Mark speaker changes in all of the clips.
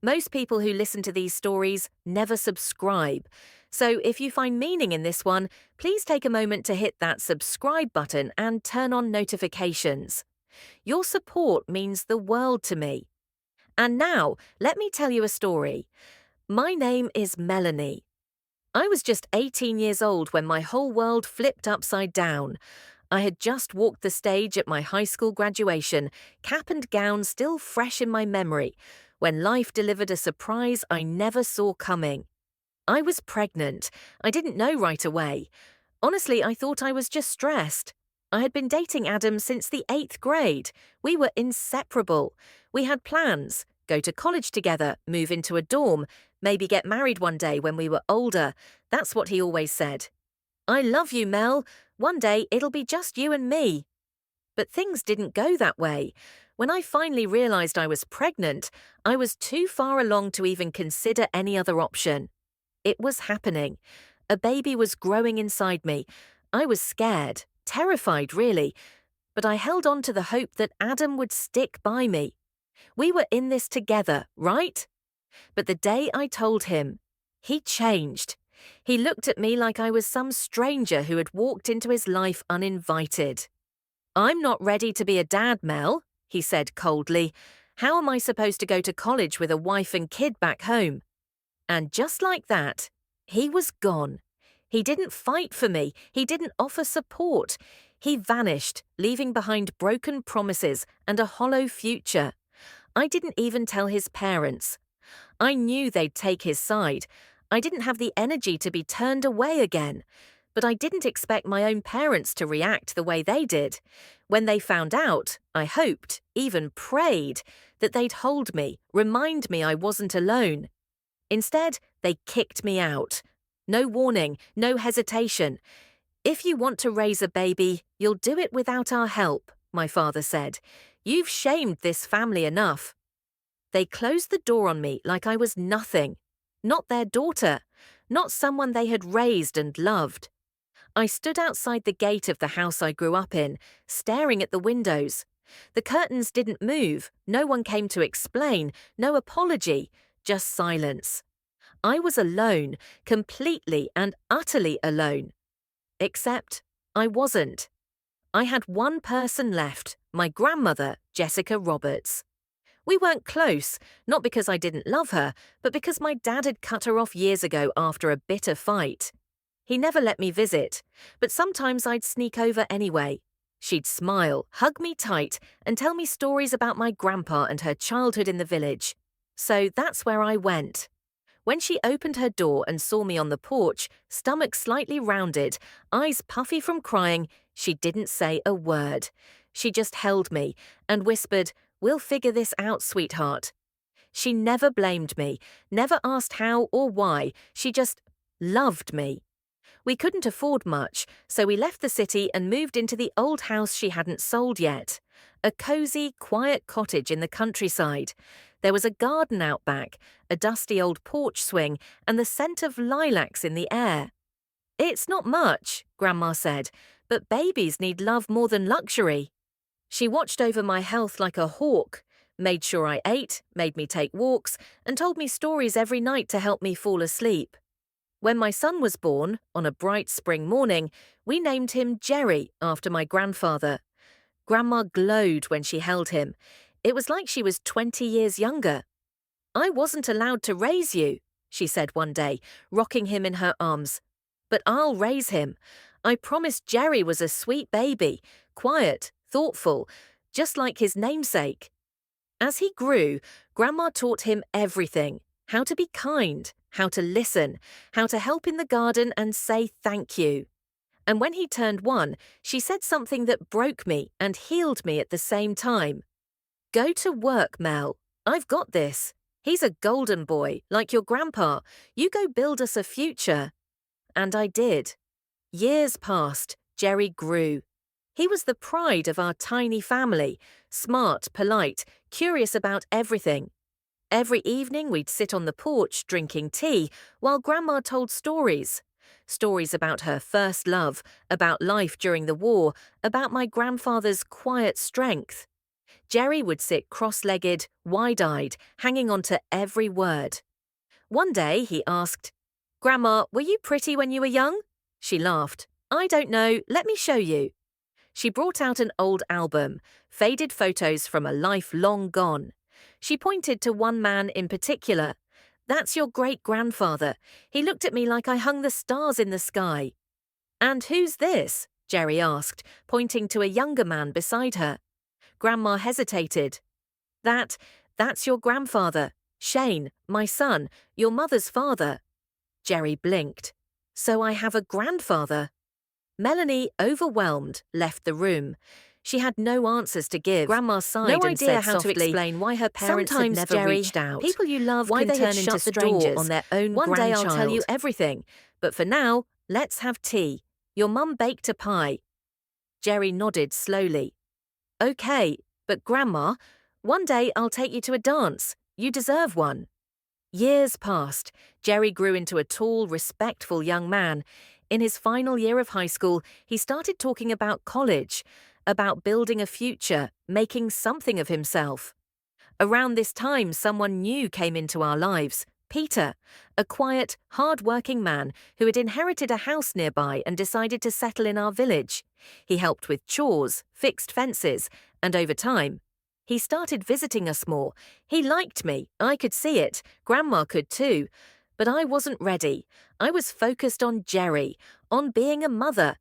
Speaker 1: Most people who listen to these stories never subscribe. So if you find meaning in this one, please take a moment to hit that subscribe button and turn on notifications. Your support means the world to me. And now, let me tell you a story. My name is Melanie. I was just 18 years old when my whole world flipped upside down. I had just walked the stage at my high school graduation, cap and gown still fresh in my memory, when life delivered a surprise I never saw coming. I was pregnant. I didn't know right away. Honestly, I thought I was just stressed. I had been dating Adam since the 8th grade. We were inseparable. We had plans: go to college together, move into a dorm, maybe get married one day when we were older. That's what he always said. I love you, Mel. One day it'll be just you and me. But things didn't go that way. When I finally realized I was pregnant, I was too far along to even consider any other option. It was happening. A baby was growing inside me. I was scared, terrified really, but I held on to the hope that Adam would stick by me. We were in this together, right? But the day I told him, he changed. He looked at me like I was some stranger who had walked into his life uninvited. "I'm not ready to be a dad, Mel," he said coldly. "How am I supposed to go to college with a wife and kid back home?" And just like that, he was gone. He didn't fight for me. He didn't offer support. He vanished, leaving behind broken promises and a hollow future. I didn't even tell his parents. I knew they'd take his side. I didn't have the energy to be turned away again. But I didn't expect my own parents to react the way they did. When they found out, I hoped, even prayed, that they'd hold me, remind me I wasn't alone. Instead, they kicked me out. No warning, no hesitation. "If you want to raise a baby, you'll do it without our help," my father said. "You've shamed this family enough." They closed the door on me like I was nothing. Not their daughter. Not someone they had raised and loved. I stood outside the gate of the house I grew up in, staring at the windows. The curtains didn't move. No one came to explain. No apology. Just silence. I was alone, completely and utterly alone. Except I wasn't. I had one person left, my grandmother, Jessica Roberts. We weren't close, not because I didn't love her, but because my dad had cut her off years ago after a bitter fight. He never let me visit, but sometimes I'd sneak over anyway. She'd smile, hug me tight, and tell me stories about my grandpa and her childhood in the village. So that's where I went. When she opened her door and saw me on the porch, stomach slightly rounded, eyes puffy from crying, she didn't say a word. She just held me and whispered, "We'll figure this out, sweetheart." She never blamed me, never asked how or why. She just loved me. We couldn't afford much, so we left the city and moved into the old house she hadn't sold yet. A cozy, quiet cottage in the countryside. There was a garden out back, a dusty old porch swing, and the scent of lilacs in the air. "It's not much," Grandma said, "but babies need love more than luxury." She watched over my health like a hawk, made sure I ate, made me take walks, and told me stories every night to help me fall asleep. When my son was born, on a bright spring morning, we named him Jerry after my grandfather. Grandma glowed when she held him. It was like she was 20 years younger. "I wasn't allowed to raise you," she said one day, rocking him in her arms. "But I'll raise him. I promised Jerry was a sweet baby, quiet, thoughtful, just like his namesake." As he grew, Grandma taught him everything: how to be kind, how to listen, how to help in the garden and say thank you. And when he turned 1, she said something that broke me and healed me at the same time. "Go to work, Mel. I've got this. He's a golden boy, like your grandpa. You go build us a future." And I did. Years passed. Jerry grew. He was the pride of our tiny family, smart, polite, curious about everything. Every evening we'd sit on the porch drinking tea while Grandma told stories. Stories about her first love, about life during the war, about my grandfather's quiet strength. Jerry would sit cross-legged, wide-eyed, hanging on to every word. One day he asked, "Grandma, were you pretty when you were young?" She laughed. "I don't know, let me show you." She brought out an old album, faded photos from a life long gone. She pointed to one man in particular. "That's your great-grandfather. He looked at me like I hung the stars in the sky." "And who's this?" Jerry asked, pointing to a younger man beside her. Grandma hesitated. That's your grandfather. Shane, my son, your mother's father." Jerry blinked. "So I have a grandfather?" Melanie, overwhelmed, left the room. She had no answers to give. Grandma sighed
Speaker 2: No
Speaker 1: and
Speaker 2: idea
Speaker 1: said
Speaker 2: how
Speaker 1: softly,
Speaker 2: to explain why her parents had
Speaker 1: "Sometimes,
Speaker 2: never
Speaker 1: Jerry,
Speaker 2: reached out.
Speaker 1: people you love
Speaker 2: Why
Speaker 1: can
Speaker 2: they had
Speaker 1: turn into
Speaker 2: shut the door
Speaker 1: strangers.
Speaker 2: on their own
Speaker 1: One day I'll tell you
Speaker 2: grandchild.
Speaker 1: everything, but for now, let's have tea. Your mum baked a pie." Jerry nodded slowly. "Okay, but Grandma, one day I'll take you to a dance. You deserve one." Years passed. Jerry grew into a tall, respectful young man. In his final year of high school, he started talking about college, about building a future, making something of himself. Around this time, someone new came into our lives, Peter, a quiet, hard-working man who had inherited a house nearby and decided to settle in our village. He helped with chores, fixed fences, and over time, he started visiting us more. He liked me, I could see it, Grandma could too. But I wasn't ready. I was focused on Jerry, on being a mother.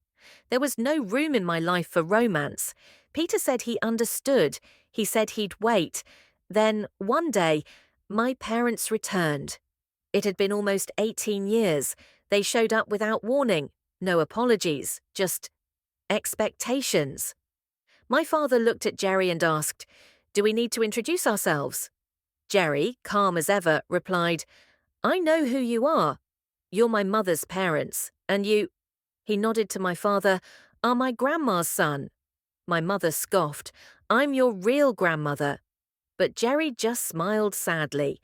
Speaker 1: There was no room in my life for romance. Peter said he understood. He said he'd wait. Then, one day, my parents returned. It had been almost 18 years. They showed up without warning. No apologies, just expectations. My father looked at Jerry and asked, "Do we need to introduce ourselves?" Jerry, calm as ever, replied, "I know who you are. You're my mother's parents, and you—" He nodded to my father, "Are my grandma's son." My mother scoffed, "I'm your real grandmother." But Jerry just smiled sadly.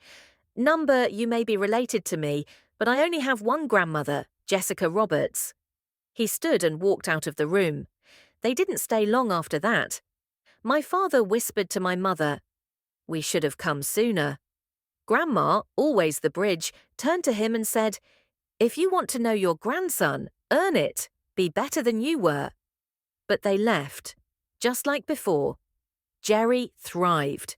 Speaker 1: "Number, you may be related to me, but I only have one grandmother, Jessica Roberts." He stood and walked out of the room. They didn't stay long after that. My father whispered to my mother, "We should have come sooner." Grandma, always the bridge, turned to him and said, "If you want to know your grandson, earn it. Be better than you were." But they left. Just like before, Jerry thrived.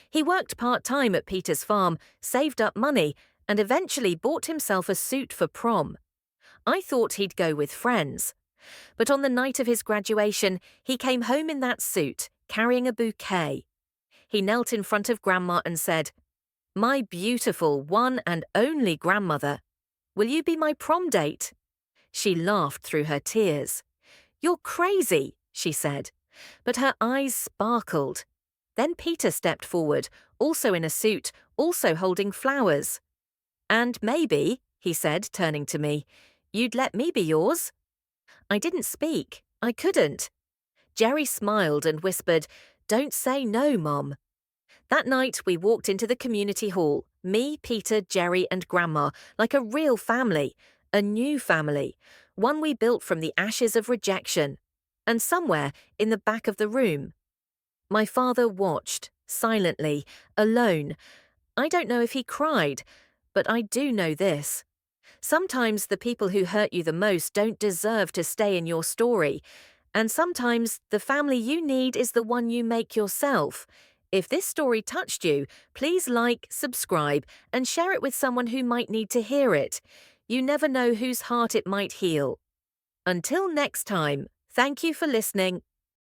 Speaker 1: He worked part-time at Peter's farm, saved up money, and eventually bought himself a suit for prom. I thought he'd go with friends. But on the night of his graduation, he came home in that suit, carrying a bouquet. He knelt in front of Grandma and said, "My beautiful one and only grandmother, will you be my prom date?" She laughed through her tears. "You're crazy," she said. But her eyes sparkled. Then Peter stepped forward, also in a suit, also holding flowers. "And maybe," he said, turning to me, "you'd let me be yours?" I didn't speak. I couldn't. Jerry smiled and whispered, "Don't say no, Mom." That night we walked into the community hall, me, Peter, Jerry and Grandma, like a real family, a new family, one we built from the ashes of rejection. And somewhere in the back of the room, my father watched, silently, alone. I don't know if he cried, but I do know this. Sometimes the people who hurt you the most don't deserve to stay in your story. And sometimes the family you need is the one you make yourself. If this story touched you, please like, subscribe, and share it with someone who might need to hear it. You never know whose heart it might heal. Until next time, thank you for listening.